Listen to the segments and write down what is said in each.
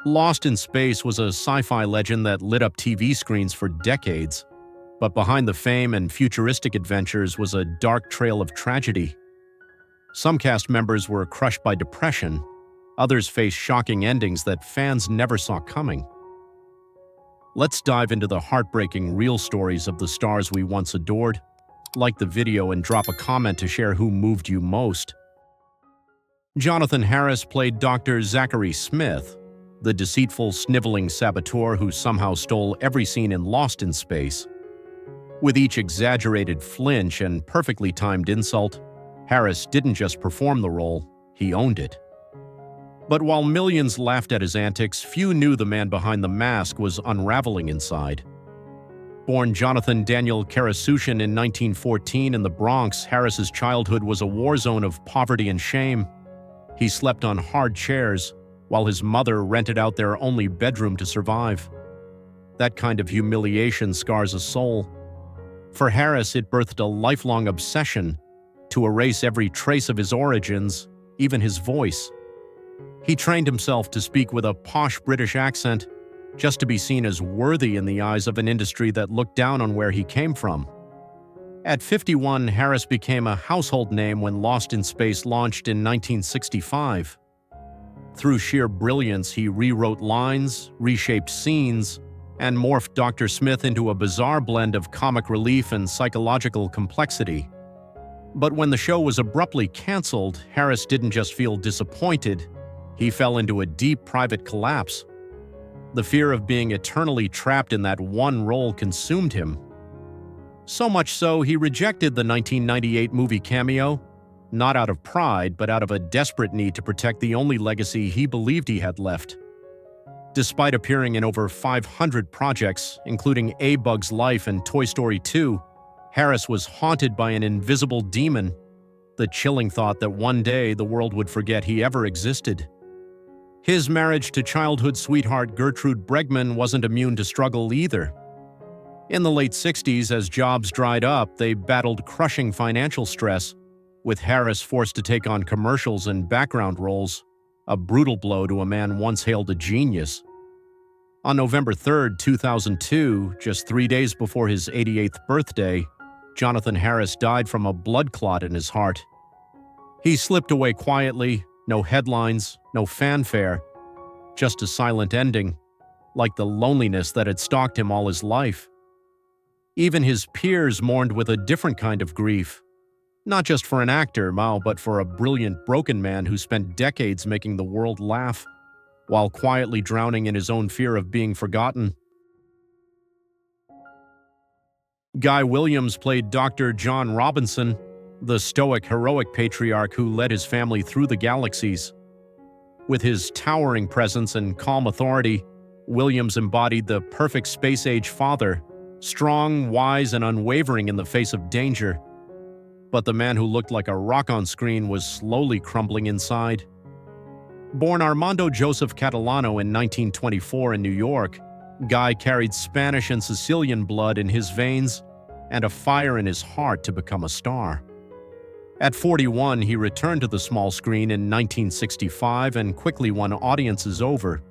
Lost in Space was a sci-fi legend that lit up TV screens for decades, but behind the fame and futuristic adventures was a dark trail of tragedy. Some cast members were crushed by depression, others faced shocking endings that fans never saw coming. Let's dive into the heartbreaking real stories of the stars we once adored. Like the video and drop a comment to share who moved you most. Jonathan Harris played Dr. Zachary Smith, the deceitful, sniveling saboteur who somehow stole every scene in Lost in Space. With each exaggerated flinch and perfectly timed insult, Harris didn't just perform the role, he owned it. But while millions laughed at his antics, few knew the man behind the mask was unraveling inside. Born Jonathan Daniel Karasushin in 1914 in the Bronx, Harris's childhood was a war zone of poverty and shame. He slept on hard chairs, while his mother rented out their only bedroom to survive. That kind of humiliation scars a soul. For Harris, it birthed a lifelong obsession to erase every trace of his origins, even his voice. He trained himself to speak with a posh British accent, just to be seen as worthy in the eyes of an industry that looked down on where he came from. At 51, Harris became a household name when Lost in Space launched in 1965. Through sheer brilliance, he rewrote lines, reshaped scenes, and morphed Dr. Smith into a bizarre blend of comic relief and psychological complexity. But when the show was abruptly canceled, Harris didn't just feel disappointed, he fell into a deep private collapse. The fear of being eternally trapped in that one role consumed him. So much so, he rejected the 1998 movie cameo, not out of pride, but out of a desperate need to protect the only legacy he believed he had left. Despite appearing in over 500 projects, including A Bug's Life and Toy Story 2, Harris was haunted by an invisible demon, the chilling thought that one day the world would forget he ever existed. His marriage to childhood sweetheart Gertrude Bregman wasn't immune to struggle either. In the late 60s, as jobs dried up, they battled crushing financial stress, with Harris forced to take on commercials and background roles, a brutal blow to a man once hailed a genius. On November 3, 2002, just 3 days before his 88th birthday, Jonathan Harris died from a blood clot in his heart. He slipped away quietly, no headlines, no fanfare, just a silent ending, like the loneliness that had stalked him all his life. Even his peers mourned with a different kind of grief. Not just for an actor, but for a brilliant broken man who spent decades making the world laugh, while quietly drowning in his own fear of being forgotten. Guy Williams played Dr. John Robinson, the stoic, heroic patriarch who led his family through the galaxies. With his towering presence and calm authority, Williams embodied the perfect space-age father, strong, wise, and unwavering in the face of danger. But the man who looked like a rock on screen was slowly crumbling inside. Born Armando Joseph Catalano in 1924 in New York, Guy carried Spanish and Sicilian blood in his veins and a fire in his heart to become a star. At 41, he returned to the small screen in 1965 and quickly won audiences over.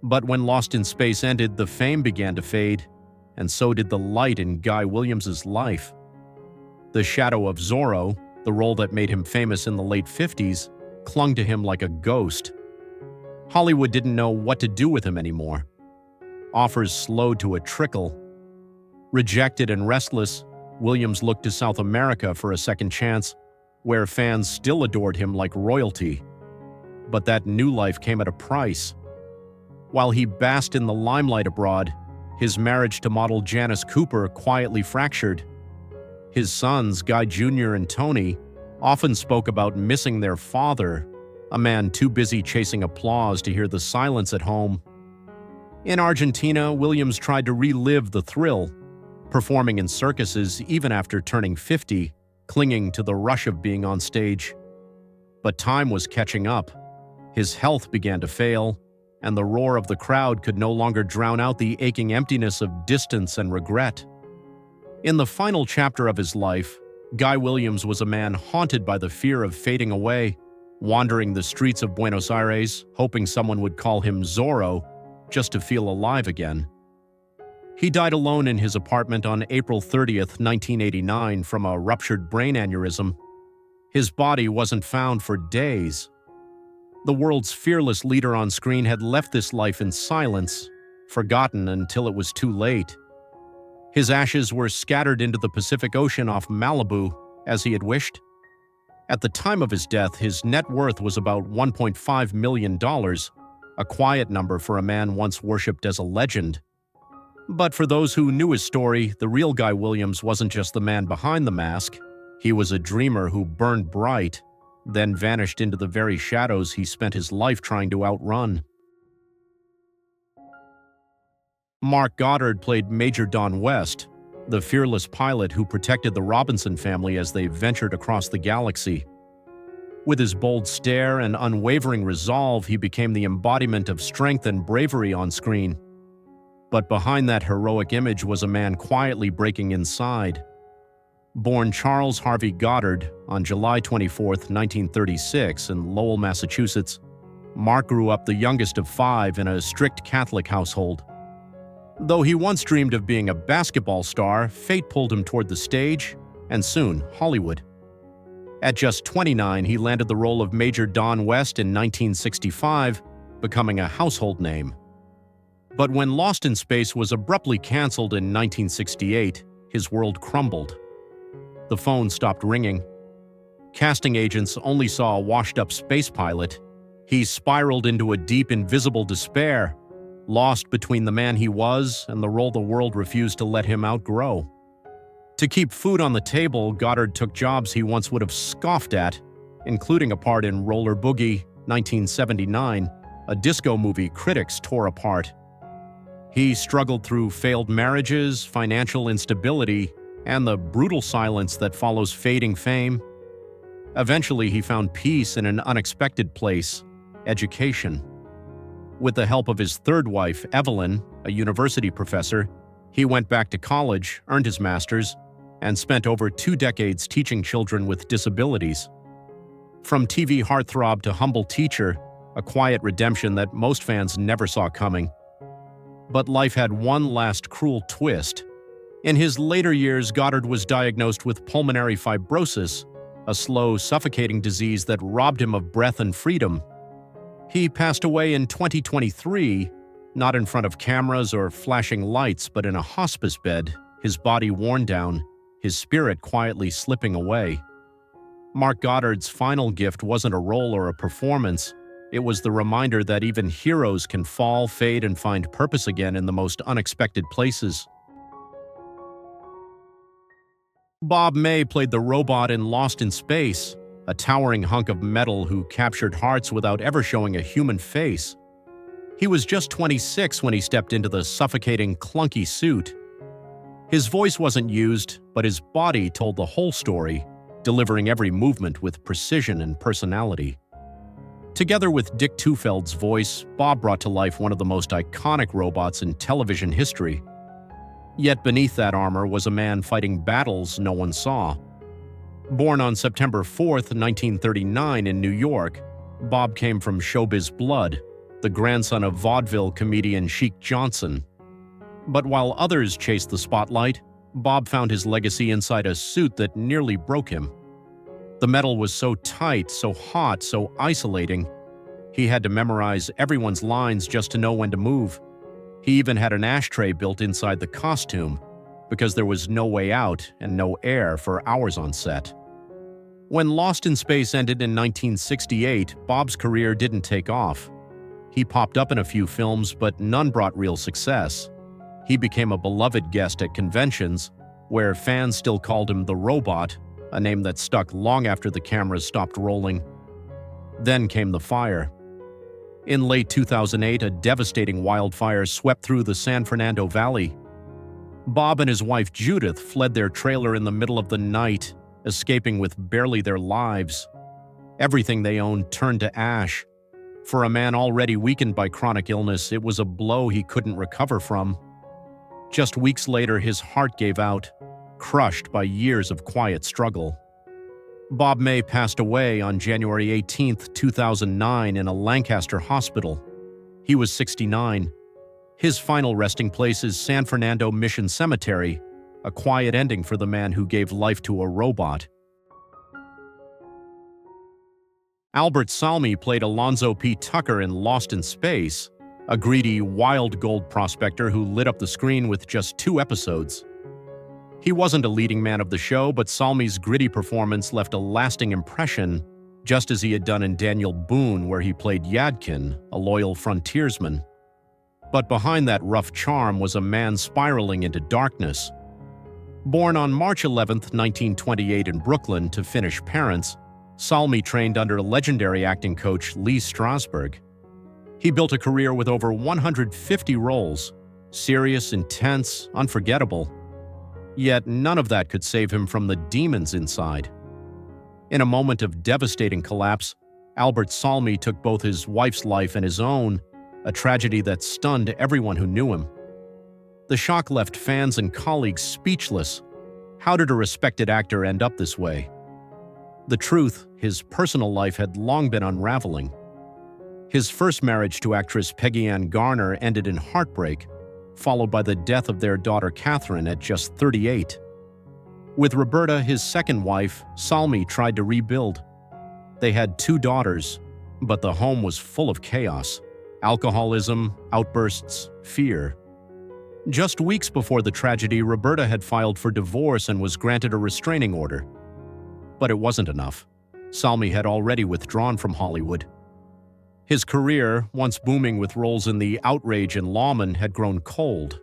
But when Lost in Space ended, the fame began to fade, and so did the light in Guy Williams's life. The shadow of Zorro, the role that made him famous in the late 50s, clung to him like a ghost. Hollywood didn't know what to do with him anymore. Offers slowed to a trickle. Rejected and restless, Williams looked to South America for a second chance, where fans still adored him like royalty. But that new life came at a price. While he basked in the limelight abroad, his marriage to model Janice Cooper quietly fractured. His sons, Guy Jr. and Tony, often spoke about missing their father, a man too busy chasing applause to hear the silence at home. In Argentina, Williams tried to relive the thrill, performing in circuses even after turning 50, clinging to the rush of being on stage. But time was catching up. His health began to fail, and the roar of the crowd could no longer drown out the aching emptiness of distance and regret. In the final chapter of his life, Guy Williams was a man haunted by the fear of fading away, wandering the streets of Buenos Aires, hoping someone would call him Zorro just to feel alive again. He died alone in his apartment on April 30th, 1989, from a ruptured brain aneurysm. His body wasn't found for days. The world's fearless leader on screen had left this life in silence, forgotten until it was too late. His ashes were scattered into the Pacific Ocean off Malibu, as he had wished. At the time of his death, his net worth was about $1.5 million, a quiet number for a man once worshipped as a legend. But for those who knew his story, the real Guy Williams wasn't just the man behind the mask. He was a dreamer who burned bright, then vanished into the very shadows he spent his life trying to outrun. Mark Goddard played Major Don West, the fearless pilot who protected the Robinson family as they ventured across the galaxy. With his bold stare and unwavering resolve, he became the embodiment of strength and bravery on screen. But behind that heroic image was a man quietly breaking inside. Born Charles Harvey Goddard on July 24, 1936, in Lowell, Massachusetts, Mark grew up the youngest of 5 in a strict Catholic household. Though he once dreamed of being a basketball star, fate pulled him toward the stage, and soon Hollywood. At just 29, he landed the role of Major Don West in 1965, becoming a household name. But when Lost in Space was abruptly canceled in 1968, his world crumbled. The phone stopped ringing. Casting agents only saw a washed-up space pilot. He spiraled into a deep, invisible despair, lost between the man he was and the role the world refused to let him outgrow. To keep food on the table, Goddard took jobs he once would have scoffed at, including a part in Roller Boogie, 1979, a disco movie critics tore apart. He struggled through failed marriages, financial instability, and the brutal silence that follows fading fame. Eventually, he found peace in an unexpected place: education. With the help of his third wife, Evelyn, a university professor, he went back to college, earned his master's, and spent over 2 decades teaching children with disabilities. From TV heartthrob to humble teacher, a quiet redemption that most fans never saw coming. But life had one last cruel twist. In his later years, Goddard was diagnosed with pulmonary fibrosis, a slow, suffocating disease that robbed him of breath and freedom. He passed away in 2023, not in front of cameras or flashing lights, but in a hospice bed, his body worn down, his spirit quietly slipping away. Mark Goddard's final gift wasn't a role or a performance. It was the reminder that even heroes can fall, fade, and find purpose again in the most unexpected places. Bob May played the robot in Lost in Space, a towering hunk of metal who captured hearts without ever showing a human face. He was just 26 when he stepped into the suffocating, clunky suit. His voice wasn't used, but his body told the whole story, delivering every movement with precision and personality. Together with Dick Tufeld's voice, Bob brought to life one of the most iconic robots in television history. Yet beneath that armor was a man fighting battles no one saw. Born on September 4, 1939 in New York, Bob came from showbiz blood, the grandson of vaudeville comedian Sheik Johnson. But while others chased the spotlight, Bob found his legacy inside a suit that nearly broke him. The metal was so tight, so hot, so isolating. He had to memorize everyone's lines just to know when to move. He even had an ashtray built inside the costume, because there was no way out and no air for hours on set. When Lost in Space ended in 1968, Bob's career didn't take off. He popped up in a few films, but none brought real success. He became a beloved guest at conventions, where fans still called him the Robot, a name that stuck long after the cameras stopped rolling. Then came the fire. In late 2008, a devastating wildfire swept through the San Fernando Valley. Bob and his wife Judith fled their trailer in the middle of the night, escaping with barely their lives. Everything they owned turned to ash. For a man already weakened by chronic illness, it was a blow he couldn't recover from. Just weeks later, his heart gave out, crushed by years of quiet struggle. Bob May passed away on January 18, 2009 in a Lancaster hospital. He was 69. His final resting place is San Fernando Mission Cemetery, a quiet ending for the man who gave life to a robot. Albert Salmi played Alonzo P. Tucker in Lost in Space, a greedy, wild gold prospector who lit up the screen with just 2 episodes. He wasn't a leading man of the show, but Salmi's gritty performance left a lasting impression, just as he had done in Daniel Boone, where he played Yadkin, a loyal frontiersman. But behind that rough charm was a man spiraling into darkness. Born on March 11, 1928 in Brooklyn to Finnish parents, Salmi trained under legendary acting coach Lee Strasberg. He built a career with over 150 roles, serious, intense, unforgettable. Yet none of that could save him from the demons inside. In a moment of devastating collapse, Albert Salmi took both his wife's life and his own, a tragedy that stunned everyone who knew him. The shock left fans and colleagues speechless. How did a respected actor end up this way? The truth, his personal life had long been unraveling. His first marriage to actress Peggy Ann Garner ended in heartbreak, followed by the death of their daughter Catherine at just 38. With Roberta, his second wife, Salmi tried to rebuild. They had 2 daughters, but the home was full of chaos, alcoholism, outbursts, fear. Just weeks before the tragedy, Roberta had filed for divorce and was granted a restraining order. But it wasn't enough. Salmi had already withdrawn from Hollywood. His career, once booming with roles in The Outrage and Lawman, had grown cold.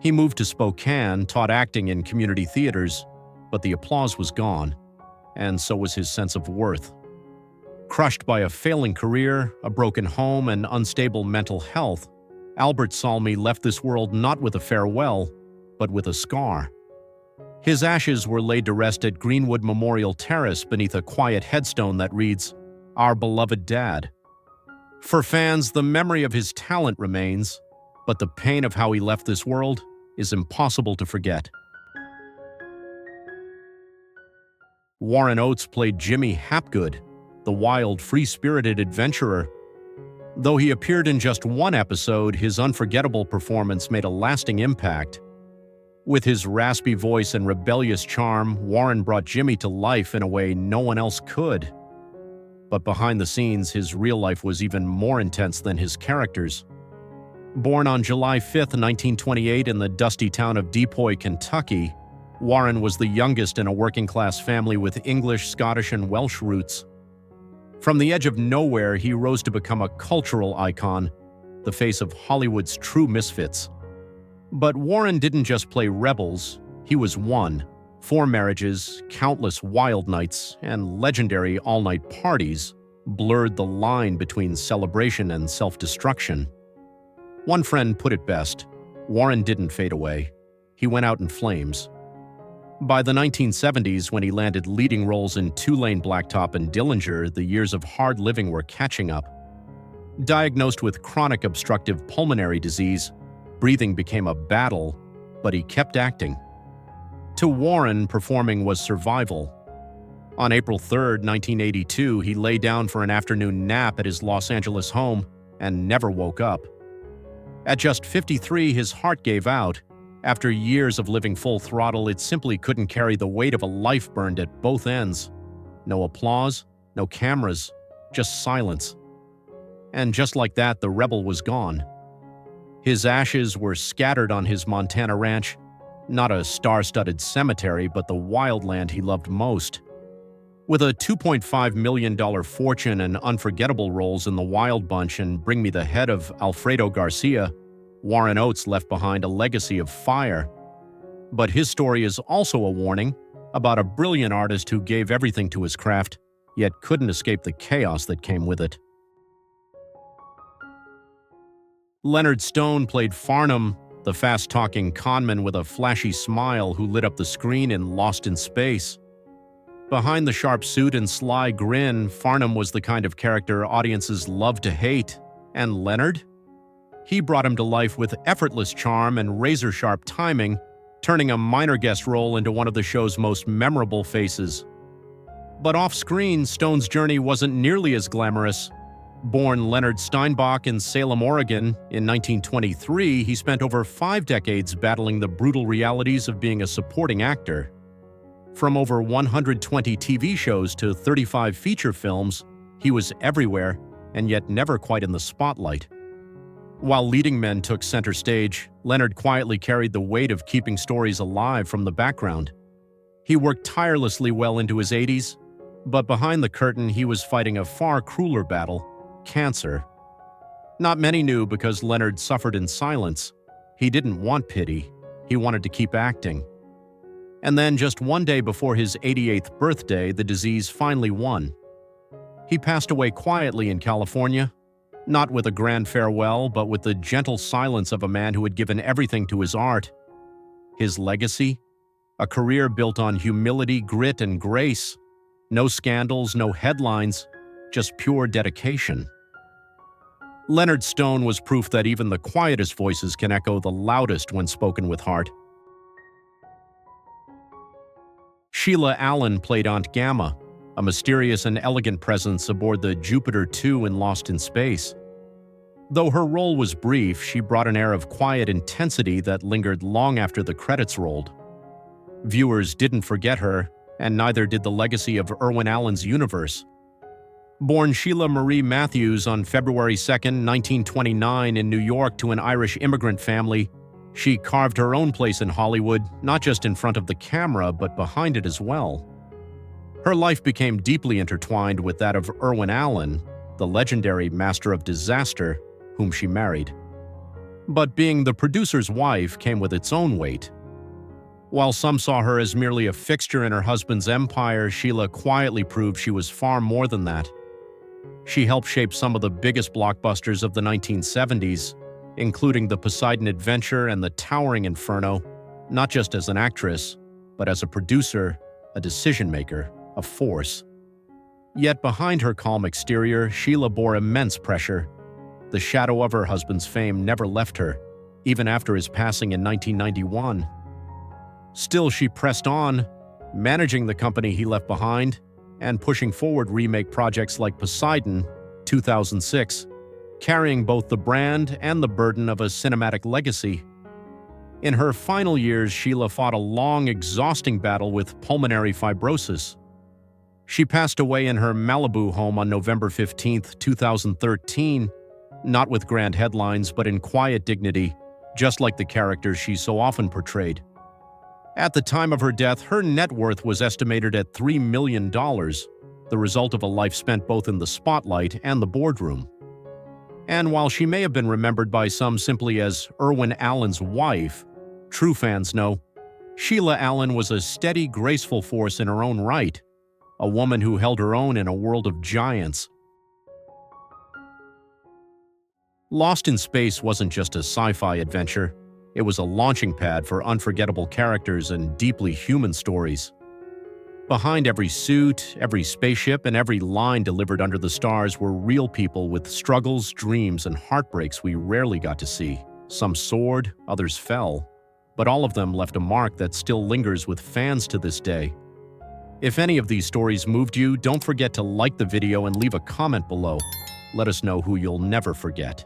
He moved to Spokane, taught acting in community theaters, but the applause was gone, and so was his sense of worth. Crushed by a failing career, a broken home, and unstable mental health, Albert Salmi left this world not with a farewell, but with a scar. His ashes were laid to rest at Greenwood Memorial Terrace beneath a quiet headstone that reads, "Our beloved Dad." For fans, the memory of his talent remains, but the pain of how he left this world is impossible to forget. Warren Oates played Jimmy Hapgood, the wild, free-spirited adventurer. Though he appeared in just 1 episode, his unforgettable performance made a lasting impact. With his raspy voice and rebellious charm, Warren brought Jimmy to life in a way no one else could. But behind the scenes, his real life was even more intense than his characters. Born on July 5, 1928 in the dusty town of Depoy, Kentucky, Warren was the youngest in a working-class family with English, Scottish, and Welsh roots. From the edge of nowhere, he rose to become a cultural icon, the face of Hollywood's true misfits. But Warren didn't just play rebels, he was one. 4 marriages, countless wild nights, and legendary all-night parties blurred the line between celebration and self-destruction. One friend put it best, Warren didn't fade away. He went out in flames. By the 1970s, when he landed leading roles in Two-Lane Blacktop and Dillinger, the years of hard living were catching up. Diagnosed with chronic obstructive pulmonary disease, breathing became a battle, but he kept acting. To Warren, performing was survival. On April 3, 1982, he lay down for an afternoon nap at his Los Angeles home and never woke up. At just 53, his heart gave out. After years of living full throttle, it simply couldn't carry the weight of a life burned at both ends. No applause, no cameras, just silence. And just like that, the rebel was gone. His ashes were scattered on his Montana ranch, not a star-studded cemetery, but the wildland he loved most. With a $2.5 million fortune and unforgettable roles in The Wild Bunch and Bring Me the Head of Alfredo Garcia, Warren Oates left behind a legacy of fire. But his story is also a warning about a brilliant artist who gave everything to his craft, yet couldn't escape the chaos that came with it. Leonard Stone played Farnham, the fast-talking conman with a flashy smile who lit up the screen in Lost in Space. Behind the sharp suit and sly grin, Farnham was the kind of character audiences loved to hate. And Leonard? He brought him to life with effortless charm and razor-sharp timing, turning a minor guest role into one of the show's most memorable faces. But off-screen, Stone's journey wasn't nearly as glamorous. Born Leonard Steinbach in Salem, Oregon, in 1923, he spent over 5 decades battling the brutal realities of being a supporting actor. From over 120 TV shows to 35 feature films, he was everywhere, and yet never quite in the spotlight. While leading men took center stage, Leonard quietly carried the weight of keeping stories alive from the background. He worked tirelessly well into his 80s, but behind the curtain he was fighting a far crueler battle: cancer. Not many knew because Leonard suffered in silence. He didn't want pity. He wanted to keep acting. And then just one day before his 88th birthday, the disease finally won. He passed away quietly in California, not with a grand farewell, but with the gentle silence of a man who had given everything to his art. His legacy? A career built on humility, grit, and grace. No scandals, no headlines, just pure dedication. Leonard Stone was proof that even the quietest voices can echo the loudest when spoken with heart. Sheila Allen played Aunt Gamma, a mysterious and elegant presence aboard the Jupiter 2 in Lost in Space. Though her role was brief, she brought an air of quiet intensity that lingered long after the credits rolled. Viewers didn't forget her, and neither did the legacy of Irwin Allen's universe. Born Sheila Marie Matthews on February 2, 1929 in New York to an Irish immigrant family, she carved her own place in Hollywood, not just in front of the camera, but behind it as well. Her life became deeply intertwined with that of Irwin Allen, the legendary master of disaster, whom she married. But being the producer's wife came with its own weight. While some saw her as merely a fixture in her husband's empire, Sheila quietly proved she was far more than that. She helped shape some of the biggest blockbusters of the 1970s, including The Poseidon Adventure and The Towering Inferno, not just as an actress, but as a producer, a decision-maker, a force. Yet behind her calm exterior, Sheila bore immense pressure. The shadow of her husband's fame never left her, even after his passing in 1991. Still, she pressed on, managing the company he left behind and pushing forward remake projects like Poseidon, 2006, carrying both the brand and the burden of a cinematic legacy. In her final years, Sheila fought a long, exhausting battle with pulmonary fibrosis. She passed away in her Malibu home on November 15, 2013, not with grand headlines, but in quiet dignity, just like the characters she so often portrayed. At the time of her death, her net worth was estimated at $3 million, the result of a life spent both in the spotlight and the boardroom. And while she may have been remembered by some simply as Irwin Allen's wife, true fans know Sheila Allen was a steady, graceful force in her own right, a woman who held her own in a world of giants. Lost in Space wasn't just a sci-fi adventure. It was a launching pad for unforgettable characters and deeply human stories. Behind every suit, every spaceship, and every line delivered under the stars were real people with struggles, dreams, and heartbreaks we rarely got to see. Some soared, others fell, but all of them left a mark that still lingers with fans to this day. If any of these stories moved you, don't forget to like the video and leave a comment below. Let us know who you'll never forget.